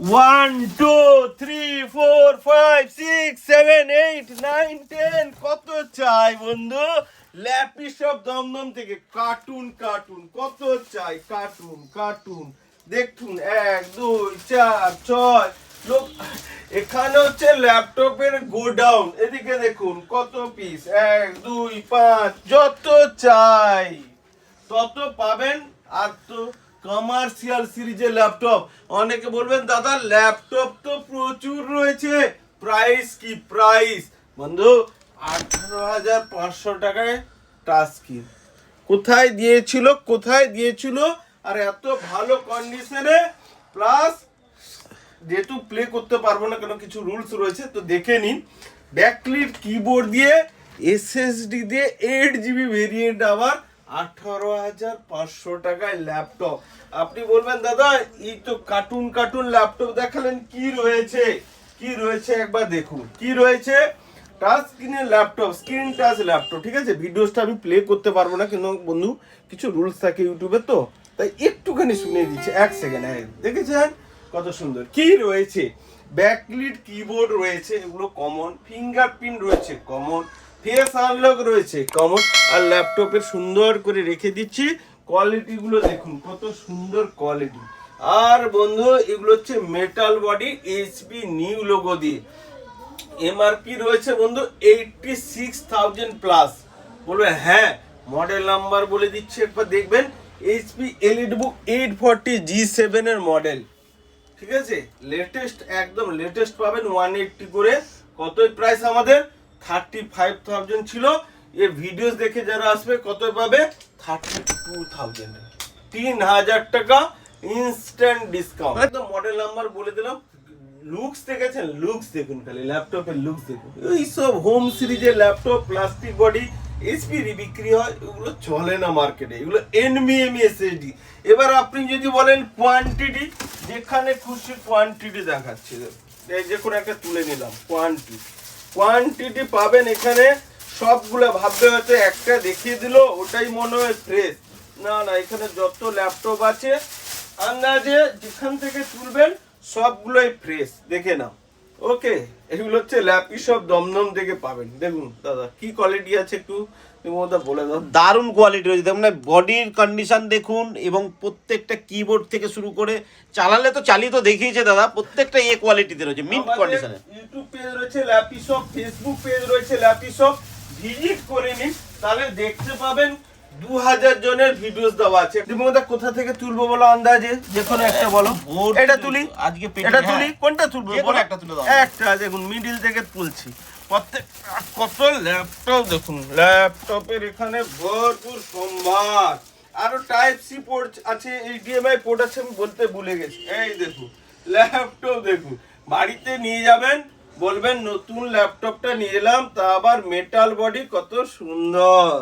1 2 3 4 5 6 7 8 9 10 কত চাই বন্ধু? ল্যাপি সব দমদম থেকে কার্টুন কার্টুন কত চাই? কার্টুন কার্টুন দেখুন 1 2 4 6 লোক এখানে হচ্ছে ল্যাপটপের গোডাউন। এদিকে দেখুন কত পিস 1 2 5 যত চাই তত পাবেন। আর তো কমার্শিয়াল সিরিজের ল্যাপটপ, অনেকে বলবেন দাদা ল্যাপটপ তো প্রচুর রয়েছে, প্রাইস কি? প্রাইস বন্ধু 18,500 টাকায় টাচ স্ক্রিন কোথায় দিয়েছিল আর এত ভালো কন্ডিশনে, প্লাস যেহেতু প্লে করতে পারবো না কেন কিছু রুলস রয়েছে তো দেখে নিন। ব্যাকলিট কিবোর্ড দিয়ে এসএসডি দিয়ে 8 GB ভেরিয়েন্ট, আবার 18,500 টাকায় ল্যাপটপ। আপনি বলবেন দাদা এই তো কার্টুন কার্টুন ল্যাপটপ দেখালেন, কি রয়েছে একবার দেখুন। কি রয়েছে? টাচ স্ক্রিনের ল্যাপটপ, স্ক্রিন টাচ ল্যাপটপ। ঠিক আছে, ভিডিওসটা আমি প্লে করতে পারবো না কিন্তু বন্ধু কিছু রুলস থাকে ইউটিউবে, তো তাই একটুখানি শুনে দিচ্ছি 1 সেকেন্ড। দেখেছেন কত সুন্দর কি রয়েছে? ব্যাকলিট কিবোর্ড রয়েছে, এগুলো কমন। ফিঙ্গারপ্রিন্ট রয়েছে কমন, ফেস আনলক রয়েছে কমন। আর ল্যাপটপের সুন্দর করে রেখে দিচ্ছি, কোয়ালিটি গুলো দেখুন কত সুন্দর কোয়ালিটি। আর বন্ধু এগুলো হচ্ছে metal body, HP new logo দিয়ে। এমআরপি রয়েছে বন্ধু 86,000 প্লাস। বলবে হ্যাঁ, মডেল নাম্বার বলে দিচ্ছি একবার দেখবেন। এইচপি এলিটবুক 840 G7 এর মডেল। ঠিক আছে, লেটেস্ট, একদম লেটেস্ট পাবেন 180 করে। কতই প্রাইস আমাদের? 35,000 ছিল। এই ভিডিওস দেখে যারা আসবে কত পাবে? 32,000, 3,000 টাকা ইনস্ট্যান্ট ডিসকাউন্ট। একদম মডেল নাম্বার বলে দিলাম। লুকস দেখেছেন? লুকস দেখুন, খালি ল্যাপটপের লুকস দেখুন। এইসব হোম সিরিজের ল্যাপটপ প্লাস্টিক বডি এইচপি বিক্রি হয়, এগুলো চলে না মার্কেটে, এগুলো এনভিএমই এসএসডি। এবার আপনি যদি বলেন কোয়ান্টিটি, যেখানে খুশি কোয়ান্টিটি দেখাচ্ছি, এই যে কোনো একটা তুলে নিলাম, কোয়ান্টিটি পাবেন এখানে। সবগুলো ভাববে হয়তো একটা দেখিয়ে দিল ওটাই মনে হয় ফ্রেশ, না না, এখানে যত ল্যাপটপ আছে আন্দাজে যেখান থেকে তুলবেন সবগুলোই ফ্রেশ, দেখে নাও। ওকে, এগুলো হচ্ছে ল্যাপি সব দমদম থেকে পাবেন। দেখুন দাদা কি কোয়ালিটি আছে, একটু বলে দাও। দারুণ কোয়ালিটি রয়েছে, দেখুন বডির কন্ডিশন দেখুন, এবং প্রত্যেকটা কিবোর্ড থেকে শুরু করে চালালে তো চালিয়ে তো দেখিয়েছে দাদা, প্রত্যেকটা এ কোয়ালিটিতে রয়েছে, মিন্ট কন্ডিশনে। ইউটিউব পেজ রয়েছে ল্যাপি শপ, ফেসবুক পেজ রয়েছে ল্যাপি শপ, ভিজিট করে নিন, তাহলে দেখতে পাবেন 2000 জনের ভিডিওস দেওয়া আছে। তুমি কোথা থেকে তুলবো বলো আন্দাজে? যে কোনো একটা বলো। এটা তুলি, আজকে এটা তুলি, কোনটা তুলবো বলো? একটা তুলে দাও। একটা দেখুন মিডিল থেকে তুলছি। কত ল্যাপটপ দেখুন, ল্যাপটপের এখানে ভরপুর সম্ভার। আরো টাইপ সি পোর্ট আছে, এইচডিএমআই পোর্ট আছে, আমি বলতে ভুলে গেছি। এই দেখুন ল্যাপটপ দেখুন, বাড়িতে নিয়ে যাবেন, বলবেন নতুন ল্যাপটপটা নিয়ে এলাম, তা আবার মেটাল বডি, কত সুন্দর।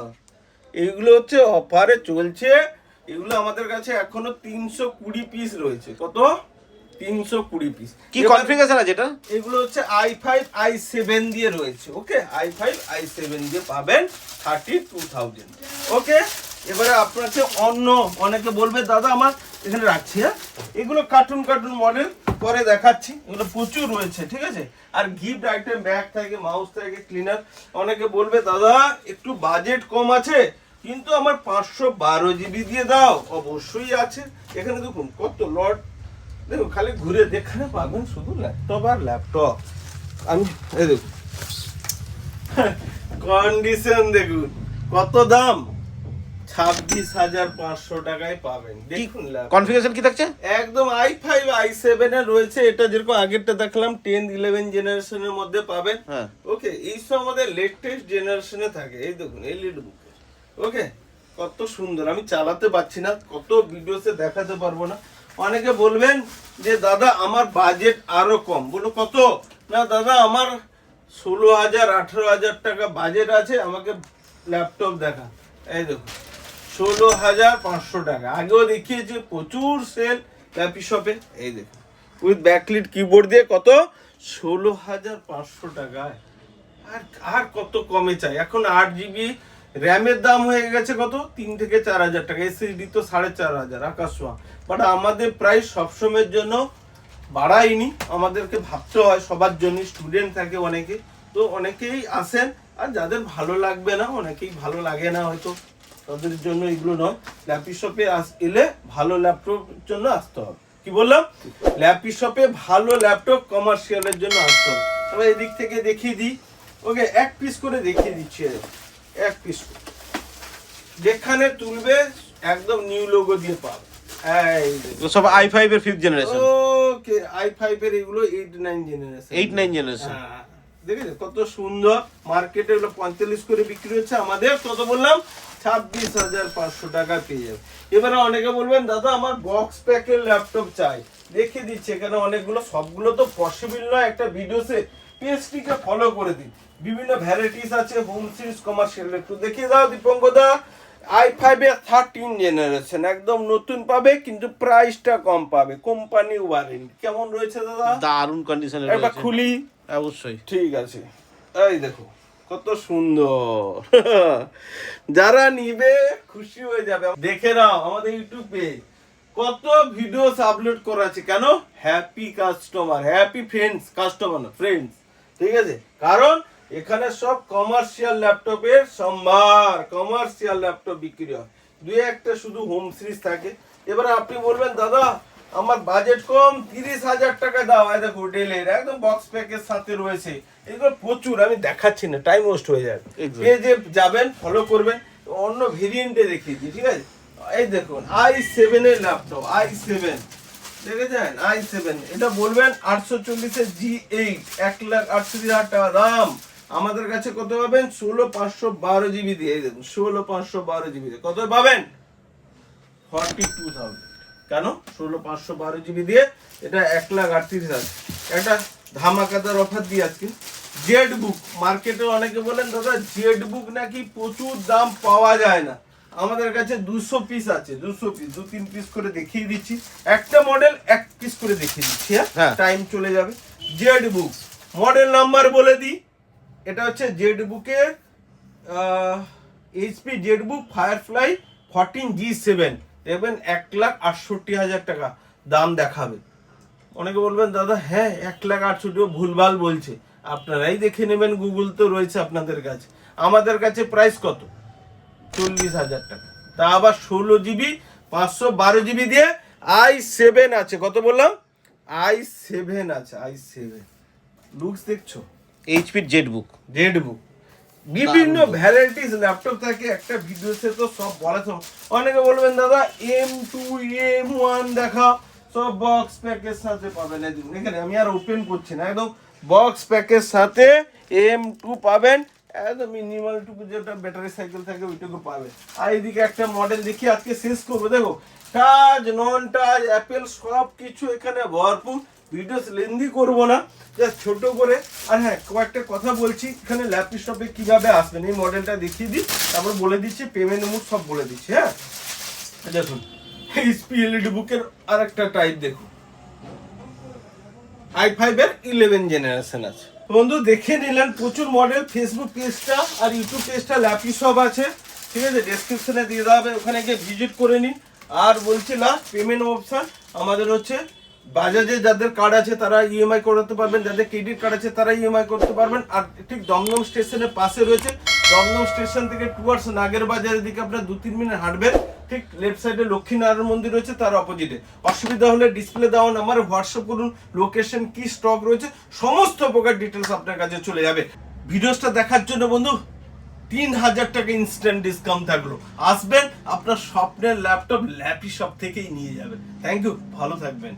এইগুলো হচ্ছে অফারে চলছে, এগুলো আমাদের কাছে এখনো 320 পিস রয়েছে। কত? 320 পিস। কি কনফিগারেশন আছে এটা? এগুলো হচ্ছে i5 i7 দিয়ে রয়েছে। ওকে, i5 i7 দিয়ে পাবেন 32,000। ওকে, এবারে আপনাকে অনেকে বলবে দাদা আমার এখানে রাখছি, হ্যাঁ এগুলো কার্টুন কার্টুন মডেল পরে দেখাচ্ছি, এগুলো প্রচুর রয়েছে। ঠিক আছে, আর গিফট আইটেম, ব্যাগ থাকে, মাউস থাকে, ক্লিনার। অনেকে বলবে দাদা একটু বাজেট কম আছে কিন্তু আমার 512 GB দিয়ে দাও, অবশ্যই আছে। এখানে দেখুন কত লট, দেখুন খালি ঘুরে দেখানে পাবেন শুধু ল্যাপটপ আর ল্যাপটপ। আমি এই দেখুন কন্ডিশন দেখুন, কত দাম? 26,500 টাকায় পাবেন। দেখুন কনফিগারেশন কি থাকছে? একদম i5 i7 এর রয়েছে। এটা যেরকম আগেরটা দেখলাম 10 11 জেনারেশনের মধ্যে পাবেন। ওকে, এই সব আমাদের লেটেস্ট জেনারেশনে থাকে। এই দেখুন এলইডি বুক। ওকে, কত সুন্দর, আমি চালাতে পারছি না, কত ভিডিওতে দেখাতে পারবো না। অনেকে বলবেন যে দাদা আমার বাজেট আরো কম। বলো কত? না দাদা আমার 16,000 18,000 টাকা বাজেট আছে, আমাকে ল্যাপটপ দেখা। এই দেখো 16,500 টাকা, আগেও দেখিয়েছি, প্রচুর সেল ল্যাপি শপে। এই দেখো উইথ ব্যাকলিট কিবোর্ড দিয়ে কত? 16,500 টাকায়। আর কত কমে চাই? এখন 8 GB র্যামের দাম হয়ে গেছে কত? 3 থেকে 4,000 টাকা। এসএসডি তো 4,500, আকাশ ছোঁয়া। বাট আমাদের প্রাইস সবসময়ের জন্য বাড়াইনি, আমাদেরকে ভাবতে হয় সবার জন্য, স্টুডেন্ট থাকে অনেকে, তো অনেকেই আসেন, আর যাদের ভালো লাগবে না, অনেকেই ভালো লাগে না হয়তো, তাদের জন্য এগুলো নয়। ল্যাপি শপে এলে ভালো ল্যাপটপের জন্য আসতে হবে। কি বললাম? ল্যাপি শপে ভালো ল্যাপটপ কমার্শিয়ালের জন্য আসতে হবে। তবে এদিক থেকে দেখিয়ে দিই, ওকে এক পিস করে দেখিয়ে দিচ্ছি, এক পিস যেখানে তুলবে একদম নিউ লোগো দিয়ে পাবে। এই সব i5 এর 5th জেনারেশন। ওকে i5 এর এগুলো 8-9 জেনারেশন। 8-9 জেনারেশন। দেখেছো কত সুন্দর, মার্কেটে এগুলো 45 করে বিক্রি হচ্ছে, আমাদের কত বললাম 26,500 টাকা পেয়ে যাবে। এবারে অনেকে বলবেন দাদা আমার বক্স প্যাকের ল্যাপটপ চাই, দেখিয়ে দিচ্ছি এখানে অনেকগুলো, সবগুলো তো পসিবল নয় একটা ভিডিওতে, পেজটিকে ফলো করে দিন, বিভিন্ন ভ্যারাইটিস আছে, হোম সিরিজ কমার্শিয়াল, একটু দেখিয়ে দাও দীপঙ্কদা। i5 এর 13 জেনারেশন একদম নতুন পাবে, কিন্তু প্রাইসটা কম পাবে, কোম্পানি ওয়ারেন্টি। কেমন রয়েছে দাদা? দারুণ কন্ডিশনে একবার রয়েছে। খুলি, অবশ্যই। ঠিক আছে, এই দেখো কত সুন্দর। যারা নিবে খুশি হয়ে যাবে। দেখে নাও আমাদের ইউটিউব পেজ কত ভিডিওস আপলোড করা আছে, কেন? Happy customer, happy friends, customer না ফ্রেন্ডস, ঠিক আছে? কারণ এখানে সব কমার্শিয়াল ল্যাপটপের সম্ভার, কমার্শিয়াল ল্যাপটপ বিক্রি হয়, দুই একটা শুধু হোম সিরিজ থাকে। এবারে আপনি বলবেন দাদা আমার বাজেট কম, 30,000 টাকা দাও, এই দেখো ডেলের একদম বক্স প্যাকের সাথে রয়েছে, এগুলো প্রচুর, আমি দেখাচ্ছি না, টাইম ওয়েস্ট হয়ে যাবে। পেজে যাবেন, ফলো করবেন, অন্য ভেরিয়েন্টে দেখিয়েছি, ঠিক আছে? এই দেখুন i7 এর ল্যাপটপ, i7 দেখেছেন, i7 এটা বলবেন 840 এর G8, 1,38,000 টাকা দাম। আমাদের কাছে কত পাবেন? 16,512 জিবি দিয়ে, এই দেখুন 16,512 জিবি দিয়ে কত পাবেন? 42,000। কেন? 16,512 জিবি দিয়ে এটা 1,38,000, একটা ধামাকাদার অফার দিয়ে আজকে। জেড বুক, মার্কেটে অনেকে বলেন দাদা জেড বুক নাকি প্রচুর দাম পাওয়া যায় না, আমাদের কাছে 200 পিস আছে, 200 পিস, 2-3 পিস করে দেখিয়ে দিচ্ছি, একটা মডেল এক পিস করে দেখিয়ে দিচ্ছি, হ্যাঁ টাইম চলে যাবে। জেড বুক মডেল নাম্বার বলে দিই, এটা হচ্ছে জেড বুকের HP Z book firefly 14G7, দেখবেন 1,68,000 টাকা দাম দেখাবে। অনেকে বলবেন দাদা হ্যাঁ 1,68,000 ভুলভাল বলছে, আপনারাই দেখে নেবেন, গুগল তো রয়েছে আপনাদের কাছে। আমাদের কাছে প্রাইস কত? 40,000 টাকা, তা আবার 16 জিবি 512 জিবি দিয়ে i7 আছে, কত বললাম? i7 আছে, i7 লুকস দেখছো, এইচপি জেডবুক। জেডবুক বিভিন্ন ভ্যারাইটিস ল্যাপটপ থাকে, একটা ভিডিওতে তো সব বলা সম্ভব। অনেকে বলবেন দাদা M2 M1 দেখাও, সব বক্স প্যাকের সাথে পাবেন। এখানে আমি আর ওপেন করছি না, একদম বক্স প্যাকের সাথে M2 পাবেন, একদম মিনিমাল টুকু যেটা ব্যাটারি সাইকেল থাকে ওইটুকু পাবেন। আর এইদিকে একটা মডেল দেখি, আজকে শেষ করবো, দেখো টাচ নন টাচ অ্যাপেল সব কিছু এখানে ভরপুর। ভিডিও লেন্দি করবো না, জাস্ট ছোট করে। আর হ্যাঁ কয়েকটা কথা বলছি, এখানে ল্যাপটপ শপে কিভাবে আসবেন এই মডেলটা দেখিয়ে দিই, তারপর বলে দিচ্ছি পেমেন্ট মোড সব বলে দিচ্ছি। হ্যাঁ দেখুন এইচপি এলইডি বুকের আর একটা টাইপ দেখুন, i5 এর 11 জেনারেশন আছে। বন্ধু দেখে নিলেন প্রচুর মডেল, ফেসবুক পেজটা আর ইউটিউব পেজটা ল্যাপি সব আছে, ঠিক আছে? ডেসক্রিপশনে দিয়ে দেওয়া হবে, ওখানে গিয়ে ভিজিট করে নিন। আর বলছি লাস্ট পেমেন্ট অপশন আমাদের হচ্ছে বাজাজে যাদের কার্ড আছে তারা ইএমআই করতে পারবেন, যাদের ক্রেডিট কার্ড আছে তারা ইএমআই করতে পারবেন। আর ঠিক দমদম স্টেশনের পাশে রয়েছে, দমদম স্টেশন থেকে টুয়ার্ডস নাগের বাজারের দিকে আপনার 2-3 মিনিট হাঁটবেন, ঠিক লেফট সাইডে লক্ষ্মীনারায়ণ মন্দির রয়েছে, তার অপোজিটে। অসুবিধা হলে ডিসপ্লে দেওয়া নাম্বারে হোয়াটসঅ্যাপ করুন, লোকেশন কি স্টক রয়েছে সমস্ত প্রকার ডিটেলস আপনার কাছে চলে যাবে। ভিডিওসটা দেখার জন্য বন্ধু 3,000 টাকা ইনস্ট্যান্ট ডিসকাউন্ট থাকলো, আসবেন আপনার স্বপ্নের ল্যাপটপ ল্যাপি শপ থেকেই নিয়ে যাবেন। থ্যাংক ইউ, ভালো থাকবেন।